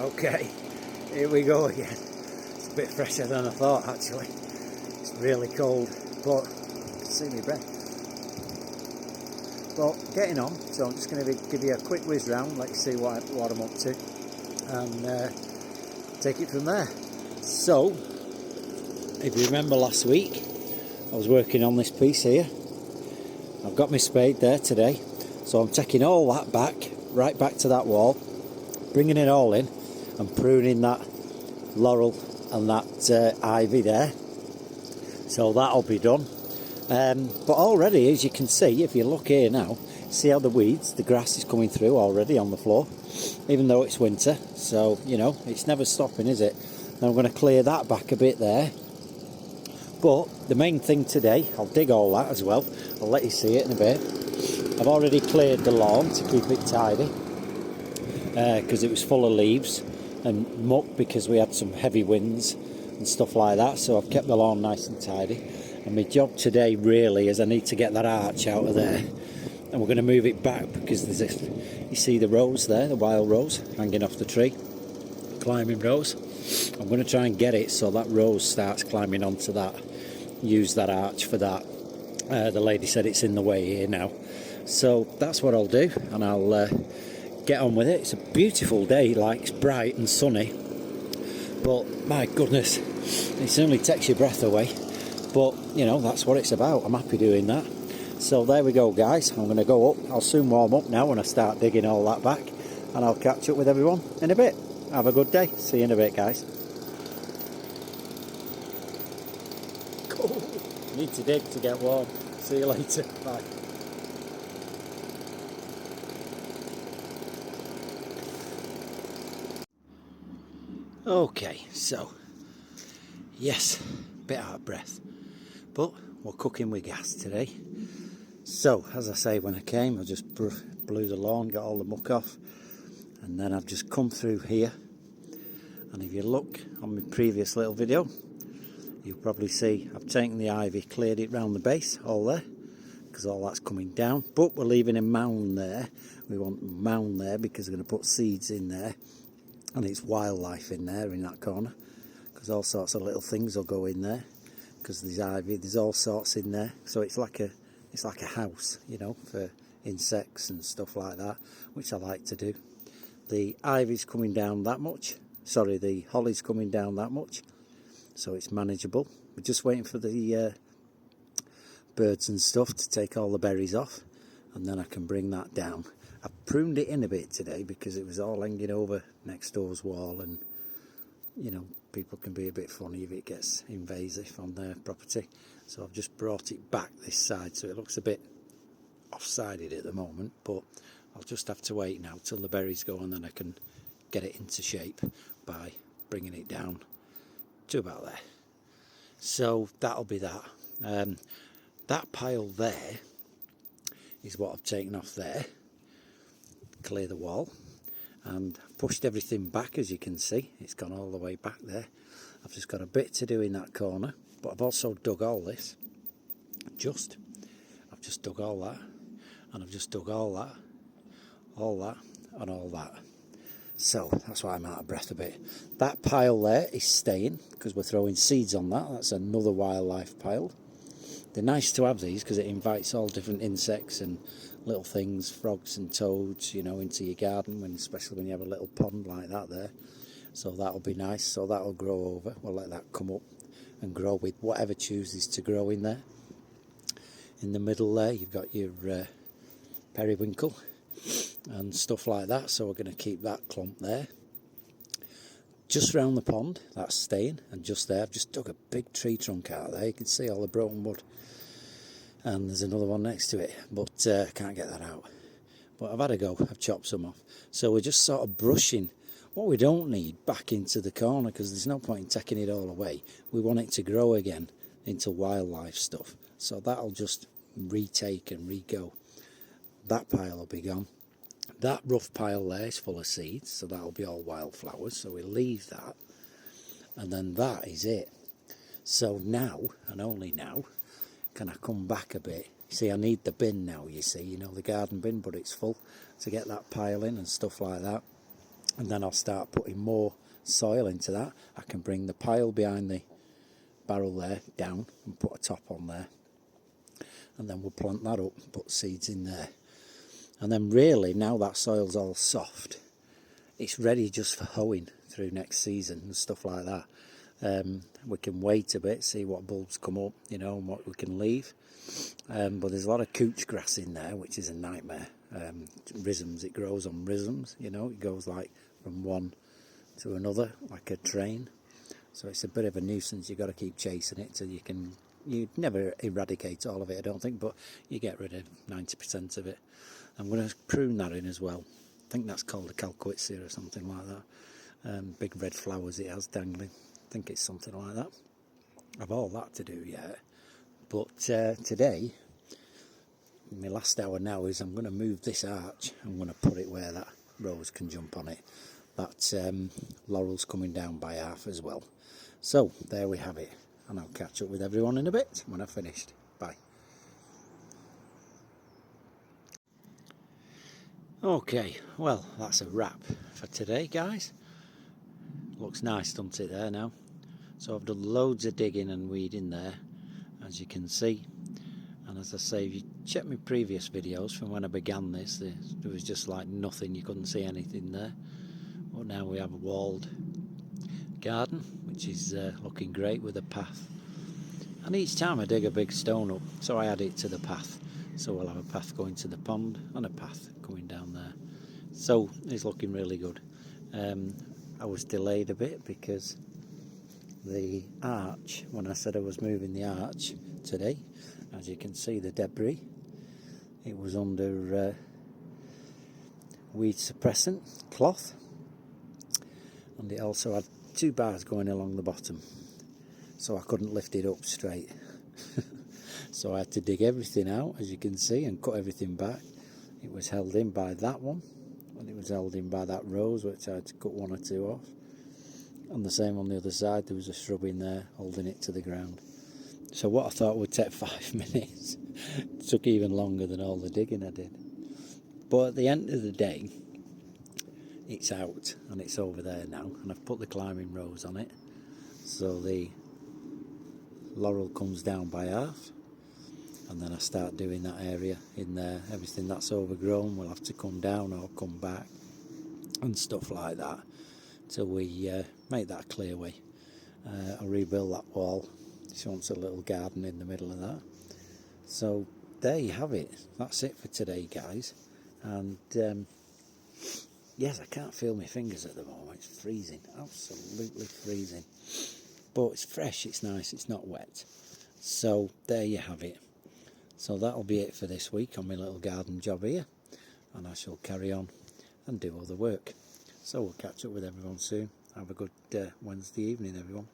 Okay, here we go again. It's a bit fresher than I thought actually. It's really cold, but you can see my breath. But getting on, so I'm just going to give you a quick whiz round, let you see what I'm up to, and take it from there. So, if you remember last week, I was working on this piece here. I've got my spade there today, so I'm taking all that back, right back to that wall, bringing it all in and pruning that laurel and that ivy there. So that'll be done. But already, as you can see, if you look here now, see how the weeds, the grass is coming through already on the floor, even though it's winter. So, you know, it's never stopping, is it? Now I'm going to clear that back a bit there. But the main thing today, I'll dig all that as well. I'll let you see it in a bit. I've already cleared the lawn to keep it tidy, because it was full of leaves and muck because we had some heavy winds and stuff like that. So I've kept the lawn nice and tidy. And my job today really is I need to get that arch out of there, and we're going to move it back because there's you see the rose there, the wild rose hanging off the tree, climbing rose. I'm going to try and get it so that rose starts climbing onto that, use that arch for that. The lady said it's in the way here now, so that's what I'll do, and I'll get on with it. It's a beautiful day, like it's bright and sunny, but my goodness, it certainly takes your breath away. But you know, that's what it's about. I'm happy doing that. So there we go, guys. I'm going to go up. I'll soon warm up now when I start digging all that back, and I'll catch up with everyone in a bit. Have a good day. See you in a bit, guys. Cool. Need to dig to get warm. See you later. Bye. Okay, so yes, bit out of breath, but we're cooking with gas today. So as I say, when I came, I just blew the lawn, got all the muck off, and then I've just come through here. And if you look on my previous little video, you'll probably see I've taken the ivy, cleared it round the base, all there, because all that's coming down. But we're leaving a mound there. We want a mound there because we're going to put seeds in there, and it's wildlife in there in that corner, because all sorts of little things will go in there, because there's ivy, there's all sorts in there. So it's like a house, you know, for insects and stuff like that, which I like to do. The ivy's coming down that much. Sorry, the holly's coming down that much, so it's manageable. We're just waiting for the birds and stuff to take all the berries off, and then I can bring that down. I've pruned it in a bit today because it was all hanging over next door's wall, and you know, people can be a bit funny if it gets invasive on their property. So I've just brought it back this side, so it looks a bit off-sided at the moment, but I'll just have to wait now till the berries go, and then I can get it into shape by bringing it down to about there. So that'll be that. That pile there is what I've taken off there, clear the wall, and I've pushed everything back. As you can see, it's gone all the way back there. I've just got a bit to do in that corner, but I've also dug all this. I've just dug all that, and I've just dug all that, and all that. So that's why I'm out of breath a bit. That pile there is staying because we're throwing seeds on that. That's another wildlife pile. They're nice to have these because it invites all different insects and little things, frogs and toads, you know, into your garden, especially when you have a little pond like that there. So that'll be nice. So that'll grow over. We'll let that come up and grow with whatever chooses to grow in there. In the middle there, you've got your periwinkle and stuff like that, so we're going to keep that clump there. Just round the pond, that's staying, and just there I've just dug a big tree trunk out there. You can see all the broken wood, and there's another one next to it, but can't get that out. But I've had a go, I've chopped some off. So we're just sort of brushing what we don't need back into the corner, because there's no point in taking it all away. We want it to grow again into wildlife stuff, so that'll just retake and re-go. That pile will be gone. That rough pile there is full of seeds, so that'll be all wildflowers, so we'll leave that. And then that is it. So now, and only now, can I come back a bit. See, I need the bin now, you see, you know, the garden bin, but it's full, to get that pile in and stuff like that. and then I'll start putting more soil into that. I can bring the pile behind the barrel there down and put a top on there, and then we'll plant that up, put seeds in there. And then really, now that soil's all soft, it's ready just for hoeing through next season and stuff like that. We can wait a bit, see what bulbs come up, you know, and what we can leave. But there's a lot of couch grass in there, which is a nightmare. Rhizomes, it grows on rhizomes, you know, it goes like from one to another, like a train. So it's a bit of a nuisance. You've got to keep chasing it till you never eradicate all of it, I don't think, but you get rid of 90% of it. I'm going to prune that in as well. I think that's called a Calquitsia or something like that. Big red flowers it has dangling. I think it's something like that. I've all that to do yet. But today, my last hour now is I'm going to move this arch. I'm going to put it where that rose can jump on it. That laurel's coming down by half as well. So there we have it. And I'll catch up with everyone in a bit when I've finished. Bye. Okay, well, that's a wrap for today, guys. Looks nice, doesn't it, there now? So I've done loads of digging and weeding there, as you can see. And as I say, if you check my previous videos from when I began this, there was just like nothing, you couldn't see anything there. But now we have a walled garden, which is looking great with a path. And each time I dig a big stone up, so I add it to the path. So we'll have a path going to the pond and a path going down there. So it's looking really good. I was delayed a bit because the arch, when I said I was moving the arch today, as you can see the debris, it was under weed suppressant cloth, and it also had 2 bars going along the bottom, so I couldn't lift it up straight. So I had to dig everything out, as you can see, and cut everything back. It was held in by that one, and it was held in by that rose, which I had to cut 1 or 2 off. And the same on the other side, there was a shrub in there holding it to the ground. So what I thought would take 5 minutes took even longer than all the digging I did. But at the end of the day, it's out and it's over there now, and I've put the climbing rose on it. So the laurel comes down by half, and then I start doing that area in there. Everything that's overgrown will have to come down or come back and stuff like that till we make that clearway. I'll rebuild that wall. She wants a little garden in the middle of that. So there you have it. That's it for today, guys. And yes, I can't feel my fingers at the moment. It's freezing, absolutely freezing. But it's fresh, it's nice, it's not wet. So there you have it. So that'll be it for this week on my little garden job here, and I shall carry on and do other work. So we'll catch up with everyone soon. Have a good Wednesday evening, everyone.